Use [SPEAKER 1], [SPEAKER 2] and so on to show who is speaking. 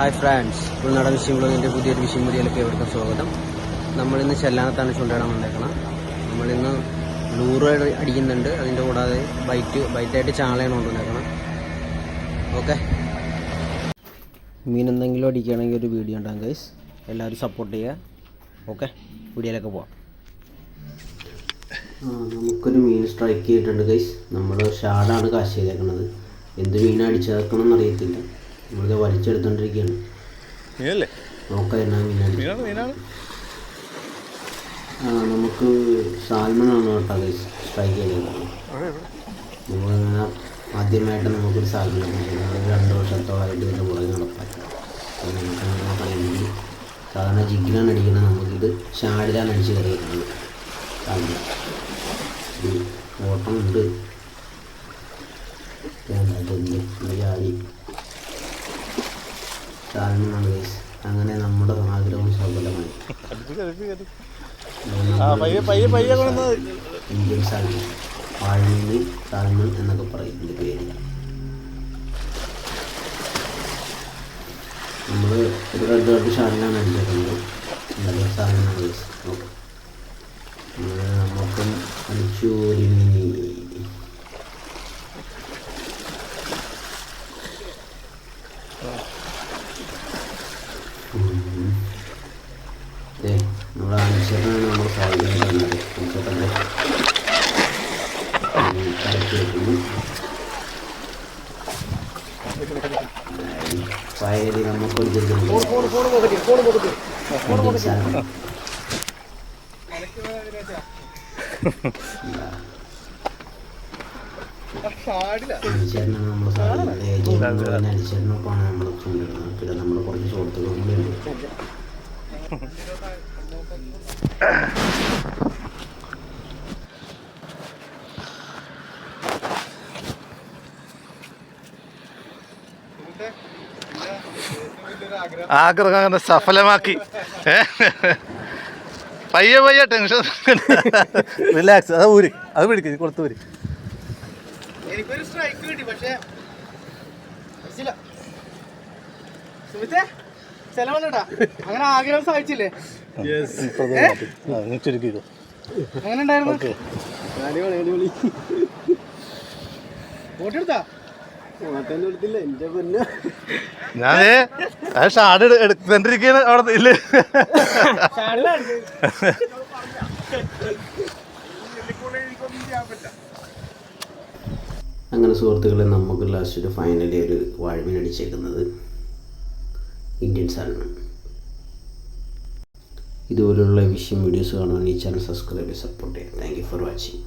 [SPEAKER 1] Hi friends, ഉൾനാടൻ phishing ബ്ലോഗിൻ്റെ പുതിയൊരു phishing വീഡിയോയിലേക്ക് ഏവർക്കും സ്വാഗതം. നമ്മളിന്ന് ചെല്ലാനത്താണ് ചൂണ്ടയിടാൻ വന്നേക്കണം. നമ്മളിന്ന് ലൂറ് അടിക്കുന്നുണ്ട്. അതിൻ്റെ കൂടാതെ ബൈറ്റായിട്ട് ചാളയാണ് കൊണ്ടുവന്നേക്കണം. ഓക്കെ, മീൻ എന്തെങ്കിലും അടിക്കുകയാണെങ്കിൽ ഒരു വീഡിയോ ഉണ്ടാകും ഗൈസ്. എല്ലാവരും സപ്പോർട്ട് ചെയ്യുക. ഓക്കെ, വീഡിയോയിലേക്ക് പോവാം. നമുക്കൊരു മീൻ സ്ട്രൈക്ക് ചെയ്തിട്ടുണ്ട് ഗൈസ്. നമ്മൾ ഷാഡാണ് കാശ് ചെയ്തേക്കുന്നത്. എന്ത് മീനാണ് അടിച്ചേക്കണം എന്നറിയത്തില്ല. നമ്മളിത് വലിച്ചെടുത്തോണ്ടിരിക്കുകയാണ്. നോക്കാം എന്നാ മീനാണ്. നമുക്ക് സാൽമണാണ് കേട്ടോ ഗൈസ് സ്ട്രൈക്ക് ചെയ്തേക്കുന്നത്. നമ്മളിങ്ങനെ ആദ്യമായിട്ട് നമുക്കൊരു സാൽമൺ നമ്മൾ 2 വർഷത്തോളമായിട്ട് ഇതിൻ്റെ പുറകെ നടപ്പാക്കാം. നമുക്കങ്ങനെ പറയുന്നത് സാധാരണ ജിഗ്ഗിലാണ് അടിക്കുന്നത്. നമുക്കിത് ഷാഡിലാണ് അടിച്ച് കയറിയിരിക്കുന്നത്. സാൽമൺ ഓട്ടമുണ്ട് ചാടി സാൽമണാണ് ഗൈസ്. അങ്ങനെ നമ്മുടെ ആഗ്രഹം സഫലമായി. ഇന്ത്യൻ സാൽമൺ, വാഴമീൻ സാൽമൺ എന്നൊക്കെ പറയും ഇതിൻ്റെ പേര്. നമ്മൾ ഒരു റെഡ് ഷാഡിലാണ് അടിച്ചിട്ടുള്ളത്. നല്ല സാൽമണാണ് ഗൈസ്. ഓക്കെ, നമുക്കും അടിച്ചു ഒരു മിനി. നമ്മുടെ അനുസരണമാണ് നമ്മൾ സാധിക്കുന്നത്. അനുസരണ ഫയറി നമുക്കൊരു അനുസരണമാണ് നമ്മൾ സാധിക്കുന്നത്. അനുസരണപ്പാണ് നമ്മൾ ചൂണ്ടിടുന്നത്. പിന്നെ നമ്മൾ കുറച്ച് സുഹൃത്തുക്കളും കൂടി ഉണ്ട്.
[SPEAKER 2] ആഗ്രഹം സഫലമാക്കി. പയ്യെ ടെൻഷൻ റിലാക്സ്. അത് പിടിക്കും കൊടുത്തു ഊരി.
[SPEAKER 3] എനിക്കൊരു സ്ട്രൈക്ക് കിട്ടി, പക്ഷേ ചെലവല്ലട്ടാ. അങ്ങനെ ആഗ്രഹം സാധിച്ചില്ലേ? അങ്ങനെ ഉണ്ടായിരുന്നു. ഫോട്ടോ
[SPEAKER 2] ഞാൻ ഷാഡ് എടുത്തോണ്ടിരിക്കുകയാണ് അവിടെ. ഇല്ല,
[SPEAKER 1] അങ്ങനെ സുഹൃത്തുക്കളെ, നമുക്ക് ലാസ്റ്റ് ഫൈനലി ഒരു വാഴമീൻ അടിച്ചേക്കുന്നത് ഇന്ത്യൻ സാൽമൺ. ഇതുപോലുള്ള വിഷയം വീഡിയോസ് കാണുവാൻ ഈ ചാനൽ സബ്സ്ക്രൈബ് ചെയ്ത് സപ്പോർട്ട് ചെയ്യാം. Thank you for watching.